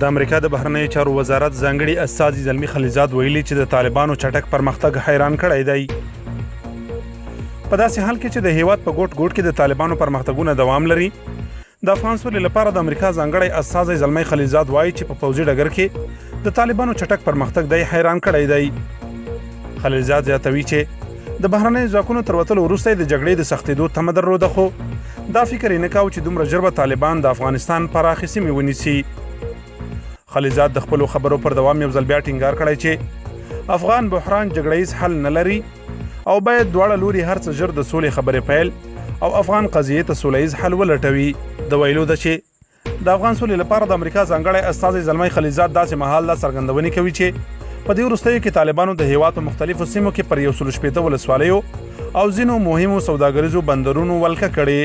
د امریکا د بهرنیو چارو وزارت ځانګړي استازي زلمي خلیزاد ویلي چې د طالبانو چټک پرمختګ حیران کړی دی. په داسې حال کې چې د هیواد په ګوټ ګوټ کې د طالبانو پرمختګونه دوام لري، د افغان سولې لپاره د امریکا ځانګړی استازی زلمي خلیزاد وایي چې په پوځي ډګر کې د طالبانو چټک پرمختګ دی حیران کړی دی. خلیزاد زیاتوي چې د بهرنیو ځواکونو تر وتلو وروسته د جګړې د سختېدو تمه درلوده، خو دا فکر یې نه کاوه چې دومره ژر به طالبان د افغانستان پراخې سیمې ونیسي. خلیزاد د خپلو خبرو پر دوام یو ځل بیا ټینګار کړی چې افغان بحران جګړیز حل نه لري او باید دواړه لوري هر څه ژر د سولې خبرې پیل او افغان قضیې ته سولیز حل ولټوي. د ویلو ده چې د افغان سولې لپاره د امریکا ځانګړی استازی زلمي خلیزاد داسې مهال دا څرګندونې کوي چې په دې وروستیو کې طالبانو د هیواد په مختلفو سیمو کې پر 160 ولسوالیو او ځینو مهمو سوداګریزو بندرونو ولکه کړې.